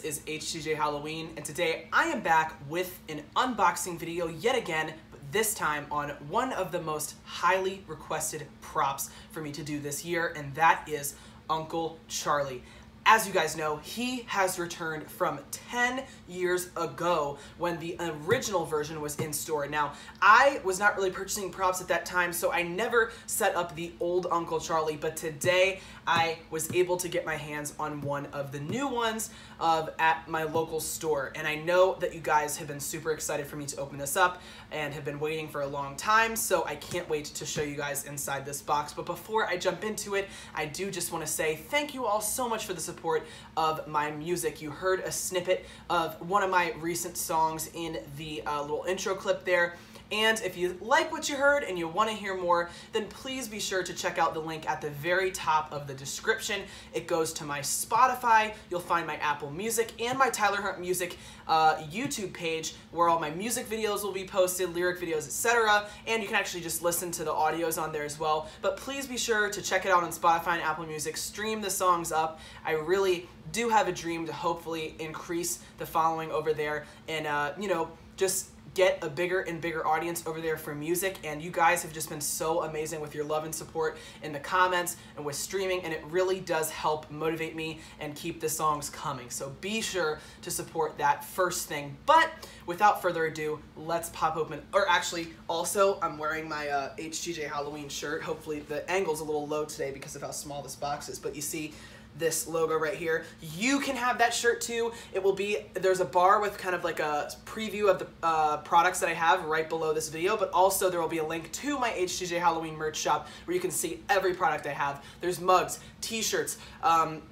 is HTJ Halloween, and today I am back with an unboxing video yet again, but this time on one of the most highly requested props for me to do this year, and that is Uncle Charlie. As you guys know, he has returned from 10 years ago when the original version was in store. Now, I was not really purchasing props at that time, so I never set up the old Uncle Charlie, but today I was able to get my hands on one of the new ones at my local store. And I know that you guys have been super excited for me to open this up and have been waiting for a long time, so I can't wait to show you guys inside this box. But before I jump into it, I do just want to say thank you all so much for the support of my music. You heard a snippet of one of my recent songs in the little intro clip there. And if you like what you heard and you want to hear more, then please be sure to check out the link at the very top of the description. It goes to my Spotify, you'll find my Apple Music, and my Tyler Hunt Music YouTube page, where all my music videos will be posted, lyric videos, etc. And you can actually just listen to the audios on there as well. But please be sure to check it out on Spotify and Apple Music. Stream the songs up. I really do have a dream to hopefully increase the following over there and, you know, just get a bigger and bigger audience over there for music. And you guys have just been so amazing with your love and support in the comments and with streaming, and it really does help motivate me and keep the songs coming. So be sure to support that first thing. But without further ado, let's pop open, or actually also I'm wearing my HTJ Halloween shirt. Hopefully the angle's a little low today because of how small this box is, but you see this logo right here. You can have that shirt too. It will be, there's a bar with kind of like a preview of the products that I have right below this video, but also there will be a link to my HTJ Halloween merch shop where you can see every product I have. There's mugs, t-shirts,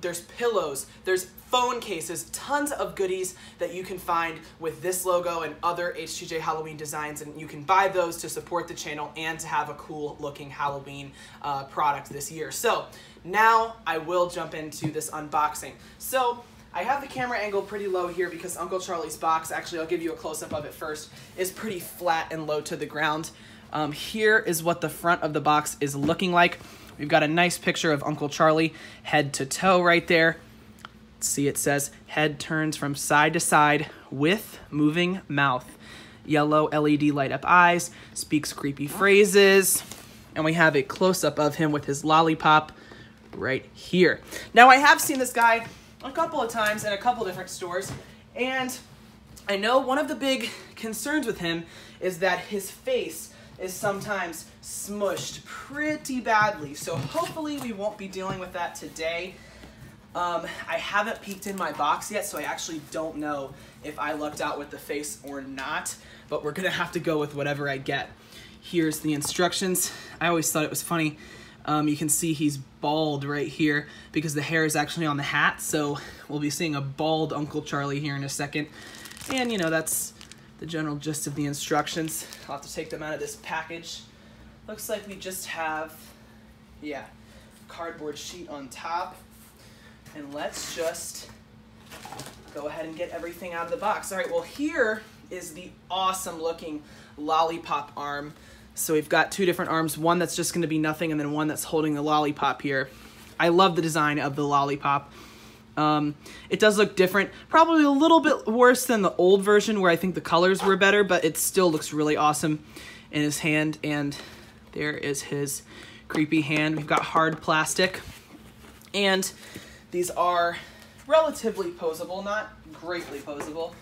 there's pillows, there's phone cases, tons of goodies that you can find with this logo and other HTJ Halloween designs, and you can buy those to support the channel and to have a cool looking Halloween product this year. So now I will jump into this unboxing. So I have the camera angle pretty low here because Uncle Charlie's box, actually I'll give you a close-up of it first, is pretty flat and low to the ground. Here is what the front of the box is looking like. We've got a nice picture of Uncle Charlie head to toe right there. See, it says head turns from side to side with moving mouth, yellow LED light up eyes, speaks creepy phrases, and we have a close-up of him with his lollipop right here. Now, I have seen this guy a couple of times in a couple different stores, and I know one of the big concerns with him is that his face is sometimes smushed pretty badly, so hopefully we won't be dealing with that today. I haven't peeked in my box yet, so I actually don't know if I lucked out with the face or not, but we're gonna have to go with whatever I get. Here's the instructions. I always thought it was funny. You can see he's bald right here because the hair is actually on the hat, so we'll be seeing a bald Uncle Charlie here in a second. And, you know, that's the general gist of the instructions. I'll have to take them out of this package. Looks like we just have, yeah, cardboard sheet on top. And let's just go ahead and get everything out of the box. All right, well, here is the awesome looking lollipop arm. So we've got two different arms, one that's just gonna be nothing and then one that's holding the lollipop here. I love the design of the lollipop. It does look different, probably a little bit worse than the old version where I think the colors were better, but it still looks really awesome in his hand. And there is his creepy hand. We've got hard plastic, and these are relatively posable, not greatly posable.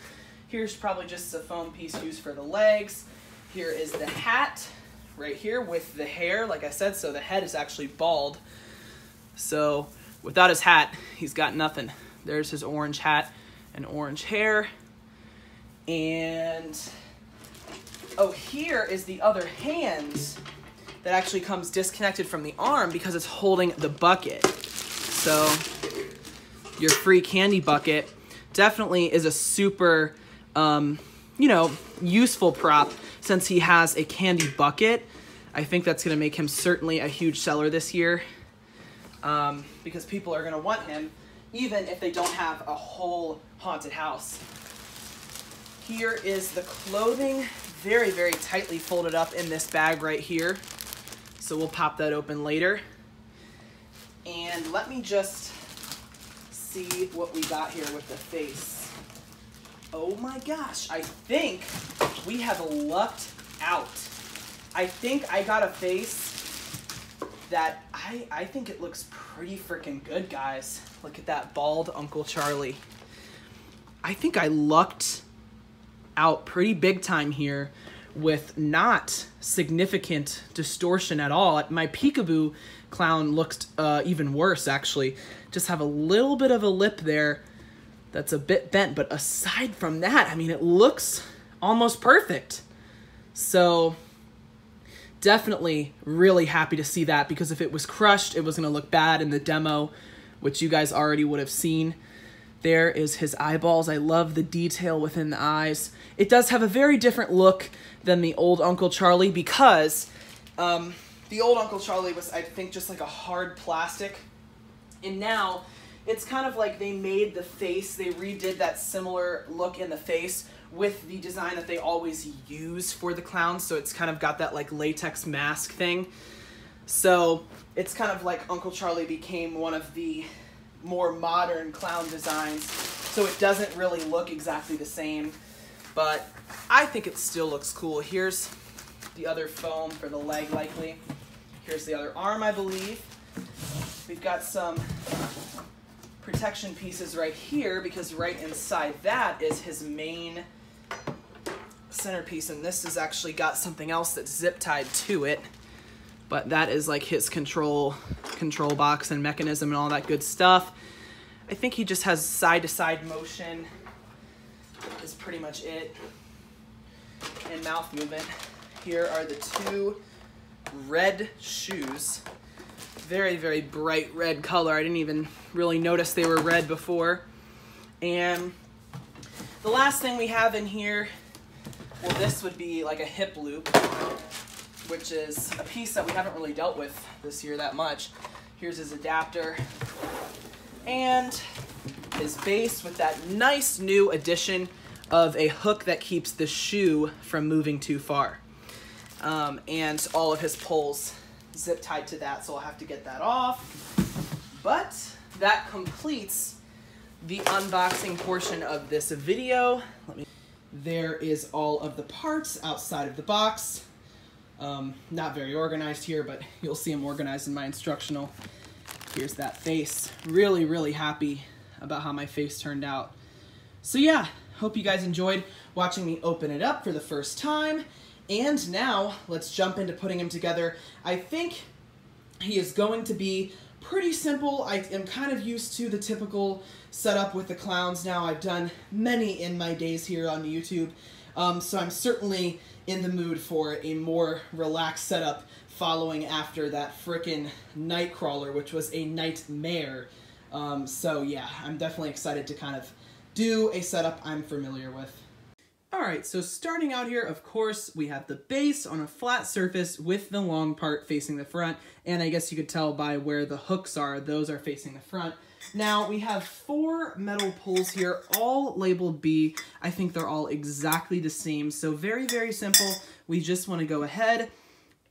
Here's probably just a foam piece used for the legs. Here is the hat right here with the hair, like I said, so the head is actually bald. So without his hat, he's got nothing. There's his orange hat and orange hair. And, oh, here is the other hand that actually comes disconnected from the arm because it's holding the bucket. So your free candy bucket definitely is a super, you know, useful prop since he has a candy bucket. I think that's going to make him certainly a huge seller this year because people are going to want him even if they don't have a whole haunted house. Here is the clothing, very, very tightly folded up in this bag right here. So we'll pop that open later. And let me just see what we got here with the face. oh my gosh, I think we have lucked out. I think I got a face that I think it looks pretty freaking good, guys. Look at that bald Uncle Charlie. I think I lucked out pretty big time here with not significant distortion at all. My peekaboo clown looked even worse, actually. Just have a little bit of a lip there that's a bit bent, but aside from that, I mean, it looks almost perfect. So definitely really happy to see that, because if it was crushed, it was going to look bad in the demo, which you guys already would have seen. There is his eyeballs. I love the detail within the eyes. It does have a very different look than the old Uncle Charlie, because the old Uncle Charlie was, I think, just like a hard plastic. And now it's kind of like they made the face, they redid that similar look in the face with the design that they always use for the clowns. So it's kind of got that like latex mask thing. So it's kind of like Uncle Charlie became one of the more modern clown designs. So it doesn't really look exactly the same, but I think it still looks cool. Here's the other foam for the leg, likely. Here's the other arm, I believe. We've got some protection pieces right here, because right inside that is his main centerpiece, and this has actually got something else that's zip tied to it, but that is like his control box and mechanism and all that good stuff. I think he just has side-to-side motion is pretty much it, and mouth movement. Here are the two red shoes. Very, very bright red color. I didn't even really notice they were red before. And the last thing we have in here, well, this would be like a hip loop, which is a piece that we haven't really dealt with this year that much. Here's his adapter and his base with that nice new addition of a hook that keeps the shoe from moving too far. And all of his poles zip tied to that, so I'll have to get that off. But that completes the unboxing portion of this video. There is all of the parts outside of the box. Not very organized here, but you'll see them organized in my instructional. Here's that face. Really, really happy about how my face turned out. So yeah, hope you guys enjoyed watching me open it up for the first time. And now let's jump into putting him together. I think he is going to be pretty simple. I am kind of used to the typical setup with the clowns now. I've done many in my days here on YouTube. So I'm certainly in the mood for a more relaxed setup following after that frickin' Nightcrawler, which was a nightmare. So yeah, I'm definitely excited to kind of do a setup I'm familiar with. Alright, so starting out here, of course, we have the base on a flat surface with the long part facing the front, and I guess you could tell by where the hooks are, those are facing the front. Now, we have 4 metal poles here, all labeled B. I think they're all exactly the same, so very, very simple. We just want to go ahead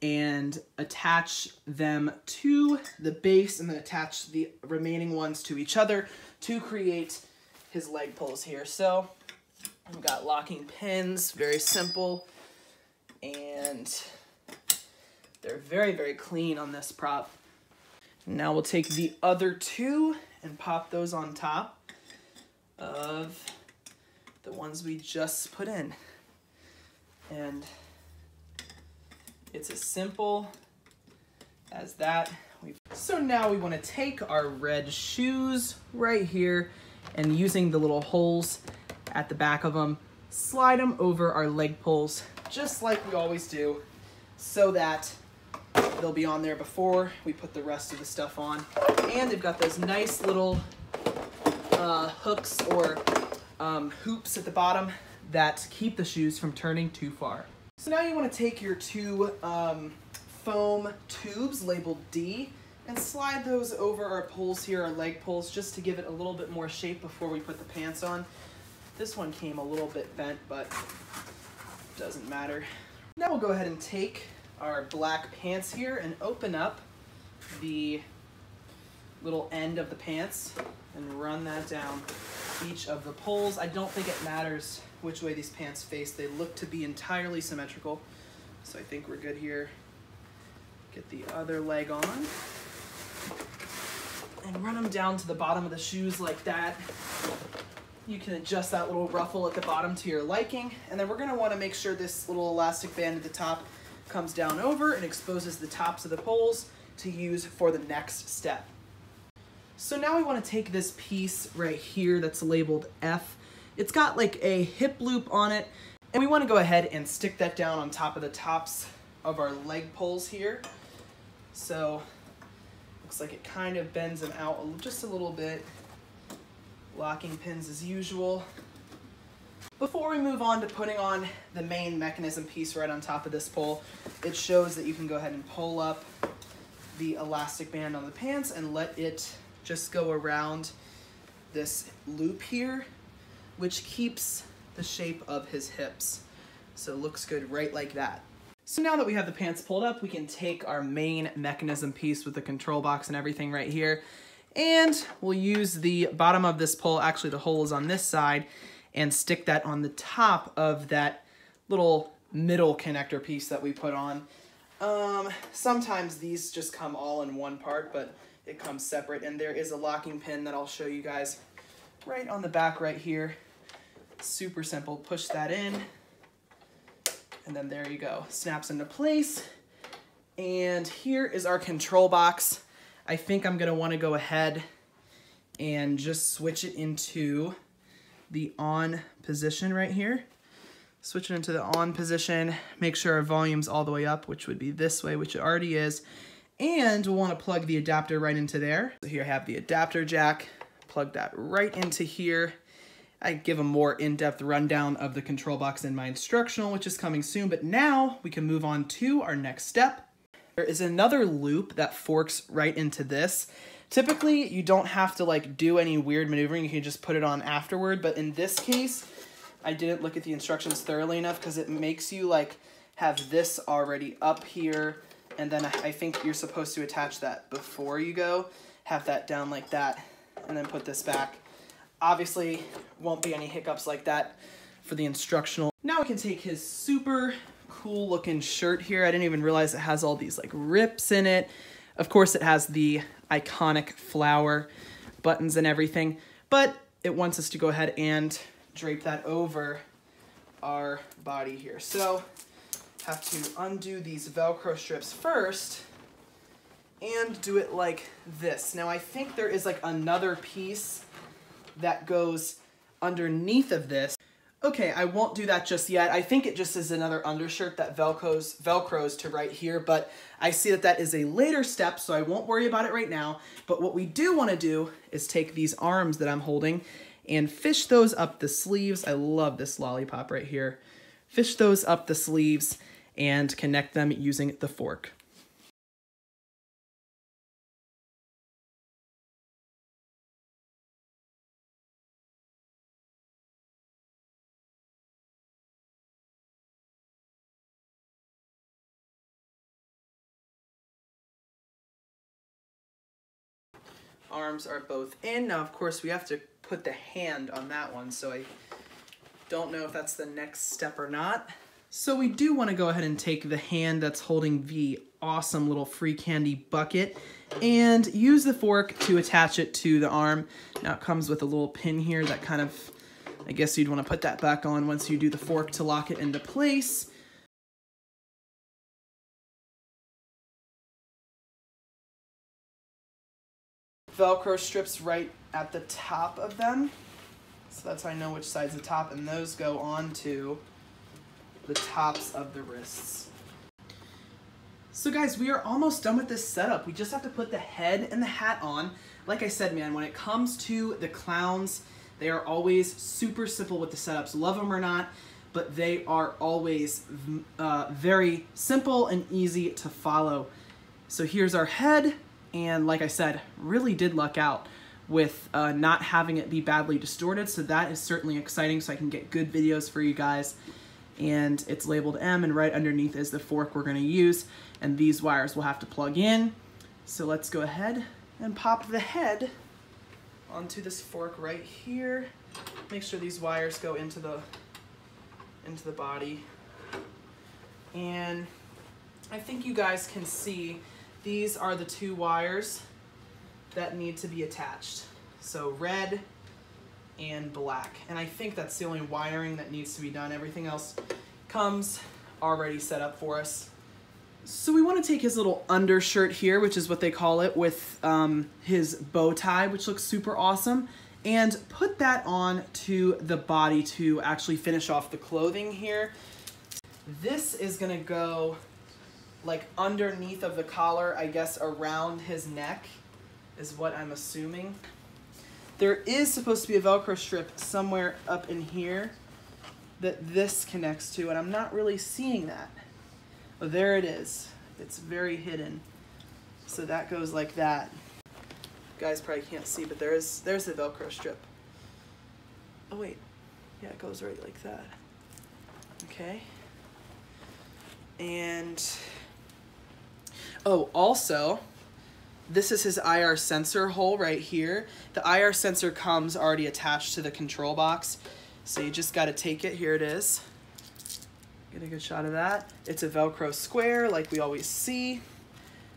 and attach them to the base and then attach the remaining ones to each other to create his leg poles here. So we've got locking pins, very simple, and they're very, very clean on this prop. Now we'll take the other 2 and pop those on top of the ones we just put in. And it's as simple as that. So now we want to take our red shoes right here and using the little holes at the back of them, slide them over our leg poles just like we always do, so that they'll be on there before we put the rest of the stuff on. And they've got those nice little hooks or hoops at the bottom that keep the shoes from turning too far. So now you want to take your 2 foam tubes labeled D and slide those over our poles here, our leg poles, just to give it a little bit more shape before we put the pants on. This one came a little bit bent, but doesn't matter. Now we'll go ahead and take our black pants here and open up the little end of the pants and run that down. each of the poles. I don't think it matters which way these pants face. They look to be entirely symmetrical. So I think we're good here. Get the other leg on. And run them down to the bottom of the shoes like that. You can adjust that little ruffle at the bottom to your liking. And then we're gonna wanna make sure this little elastic band at the top comes down over and exposes the tops of the poles to use for the next step. So now we wanna take this piece right here that's labeled F. It's got like a hip loop on it, and we wanna go ahead and stick that down on top of the tops of our leg poles here. So, looks like it kind of bends them out just a little bit. Locking pins as usual. Before we move on to putting on the main mechanism piece right on top of this pole, it shows that you can go ahead and pull up the elastic band on the pants and let it just go around this loop here, which keeps the shape of his hips. So it looks good right like that. So now that we have the pants pulled up, we can take our main mechanism piece with the control box and everything right here, and we'll use the bottom of this pole, actually the hole is on this side, and stick that on the top of that little middle connector piece that we put on. Sometimes these just come all in one part, but it comes separate, and there is a locking pin that I'll show you guys right on the back right here. Super simple, push that in, and then there you go, snaps into place. And here is our control box. I think I'm gonna wanna go ahead and just switch it into the on position right here. Switch it into the on position, make sure our volume's all the way up, which would be this way, which it already is. And we'll wanna plug the adapter right into there. So here I have the adapter jack, plug that right into here. I give a more in-depth rundown of the control box in my instructional, which is coming soon, but now we can move on to our next step. There is another loop that forks right into this. Typically, you don't have to like do any weird maneuvering, you can just put it on afterward, but in this case, I didn't look at the instructions thoroughly enough because it makes you like have this already up here, and then I think you're supposed to attach that before you go, have that down like that, and then put this back. Obviously, won't be any hiccups like that for the instructional. Now we can take his super cool looking shirt here. I didn't even realize it has all these like rips in it. Of course it has the iconic flower buttons and everything, but it wants us to go ahead and drape that over our body here. So have to undo these Velcro strips first and do it like this. Now I think there is like another piece that goes underneath of this. Okay, I won't do that just yet. I think it just is another undershirt that Velcros to right here, but I see that that is a later step, so I won't worry about it right now. But what we do want to do is take these arms that I'm holding and fish those up the sleeves. I love this lollipop right here. Fish those up the sleeves and connect them using the fork. Arms are both in. Now, of course, we have to put the hand on that one, so I don't know if that's the next step or not. So we do want to go ahead and take the hand that's holding the awesome little free candy bucket and use the fork to attach it to the arm. Now it comes with a little pin here that kind of, I guess you'd want to put that back on once you do the fork to lock it into place. Velcro strips right at the top of them, so that's how I know which side's the top, and those go onto the tops of the wrists. So guys, we are almost done with this setup. We just have to put the head and the hat on. Like I said, man, when it comes to the clowns, they are always super simple with the setups. Love them or not, but they are always very simple and easy to follow. So here's our head. And like I said, really did luck out with not having it be badly distorted, so that is certainly exciting, so I can get good videos for you guys. And it's labeled M, and right underneath is the fork we're going to use, and these wires will have to plug in. So let's go ahead and pop the head onto this fork right here. Make sure these wires go into the body. And I think you guys can see these are the two wires that need to be attached. So red and black. And I think that's the only wiring that needs to be done. Everything else comes already set up for us. So we want to take his little undershirt here, which is what they call it, with his bow tie, which looks super awesome, and put that on to the body to actually finish off the clothing here. This is gonna go like underneath of the collar, I guess around his neck is what I'm assuming. There is supposed to be a Velcro strip somewhere up in here that this connects to, and I'm not really seeing that. Oh, there it is. It's very hidden. So that goes like that. You guys probably can't see, but there's the Velcro strip. Oh wait, yeah, it goes right like that. Okay. And, oh, also, this is his IR sensor hole right here. The IR sensor comes already attached to the control box. So you just gotta take it, here it is. Get a good shot of that. It's a Velcro square like we always see.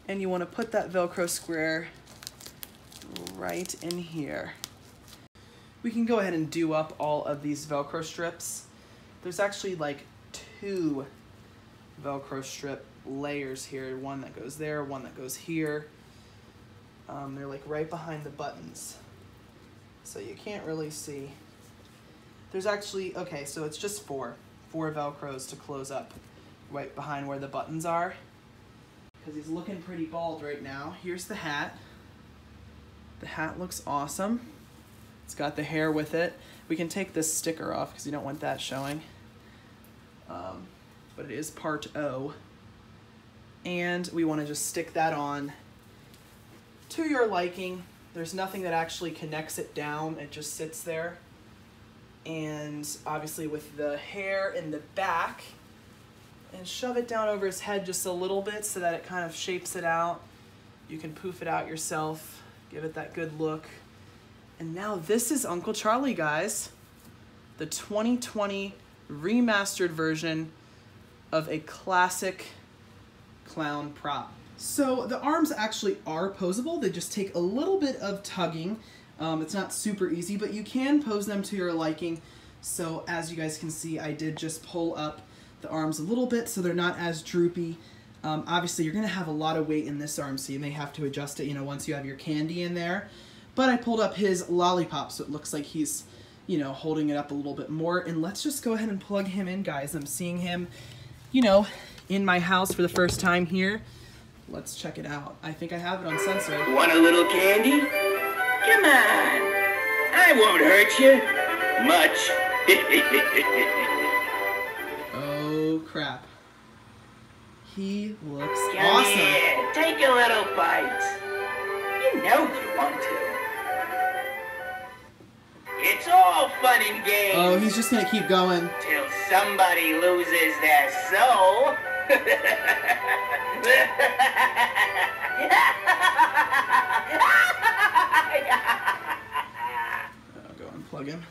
And you wanna put that Velcro square right in here. We can go ahead and do up all of these Velcro strips. There's actually like 2 Velcro strip layers here. One that goes there, one that goes here. They're like right behind the buttons. So you can't really see. There's actually, okay, so it's just 4 Velcros to close up right behind where the buttons are. Because he's looking pretty bald right now. Here's the hat. The hat looks awesome. It's got the hair with it. We can take this sticker off because you don't want that showing. But it is part O. And we want to just stick that on to your liking. There's nothing that actually connects it down. It just sits there. And obviously with the hair in the back, and shove it down over his head just a little bit so that it kind of shapes it out. You can poof it out yourself, give it that good look. And now this is Uncle Charlie, guys. The 2020 remastered version of a classic clown prop. So the arms actually are posable. They just take a little bit of tugging. It's not super easy, but you can pose them to your liking. So as you guys can see, I did just pull up the arms a little bit so they're not as droopy. Obviously, you're gonna have a lot of weight in this arm, so you may have to adjust it, you know, once you have your candy in there. But I pulled up his lollipop, so it looks like he's, you know, holding it up a little bit more. And let's just go ahead and plug him in, guys. I'm seeing him, you know, in my house for the first time here. Let's check it out. I think I have it on sensor. Want a little candy? Come on. I won't hurt you. Much. Oh, crap. He looks Come awesome. here. Take a little bite. You know you want to. It's all fun and games. Oh, he's just gonna keep going. Till somebody loses their soul. I'll go unplug him.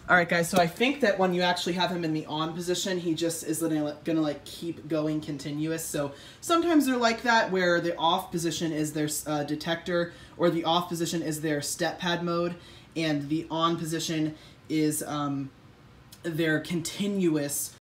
All right, guys, so I think that when you actually have him in the on position, he just is gonna like keep going continuous. So sometimes they're like that, where the off position is their detector, or the off position is their step pad mode, and the on position is their continuous.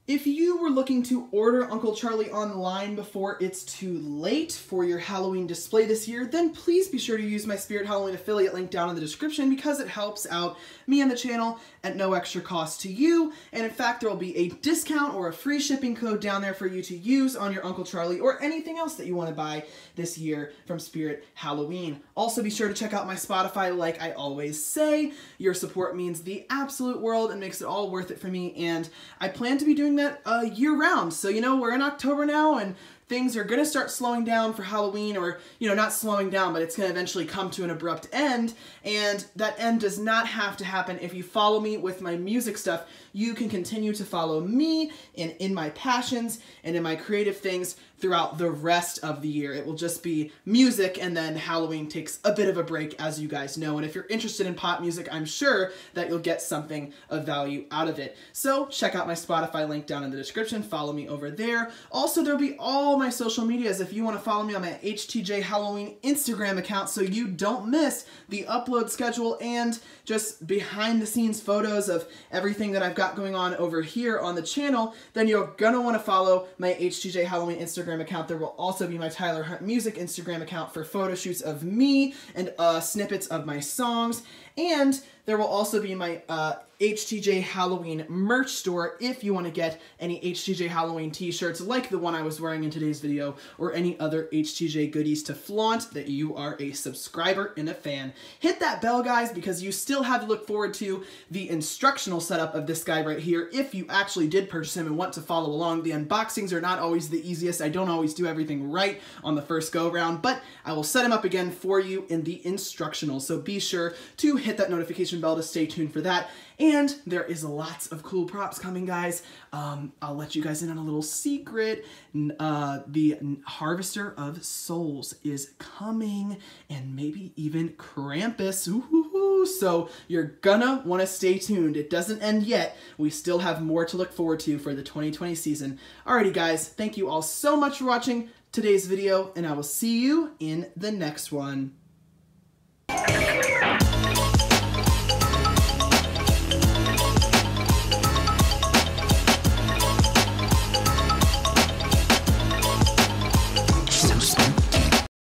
If you were looking to order Uncle Charlie online before it's too late for your Halloween display this year, then please be sure to use my Spirit Halloween affiliate link down in the description, because it helps out me and the channel at no extra cost to you. And in fact, there will be a discount or a free shipping code down there for you to use on your Uncle Charlie or anything else that you want to buy this year from Spirit Halloween. Also, be sure to check out my Spotify like I always say. Your support means the absolute world and makes it all worth it for me, and I plan to be doing that year-round. So, you know, we're in October now, and things are going to start slowing down for Halloween, or, you know, not slowing down, but it's going to eventually come to an abrupt end, and that end does not have to happen. If you follow me with my music stuff, you can continue to follow me in my passions and in my creative things throughout the rest of the year. It will just be music, and then Halloween takes a bit of a break, as you guys know. And if you're interested in pop music, I'm sure that you'll get something of value out of it. So check out my Spotify link down in the description. Follow me over there. Also, there'll be all my social medias if you want to follow me on my HTJ Halloween Instagram account so you don't miss the upload schedule and just behind the scenes photos of everything that I've got going on over here on the channel. Then you're gonna want to follow my HTJ Halloween Instagram account. There will also be my Tyler Hunt Music Instagram account for photo shoots of me and snippets of my songs. And there will also be my HTJ Halloween merch store if you want to get any HTJ Halloween t-shirts like the one I was wearing in today's video, or any other HTJ goodies to flaunt that you are a subscriber and a fan. Hit that bell, guys, because you still have to look forward to the instructional setup of this guy right here if you actually did purchase him and want to follow along. The unboxings are not always the easiest. I don't always do everything right on the first go-round, but I will set him up again for you in the instructional, so be sure to hit that notification bell to stay tuned for that. And there is lots of cool props coming, guys. I'll let you guys in on a little secret. The Harvester of Souls is coming, and maybe even Krampus. Ooh, so you're gonna want to stay tuned. It doesn't end yet. We still have more to look forward to for the 2020 season. Alrighty, guys. Thank you all so much for watching today's video, and I will see you in the next one.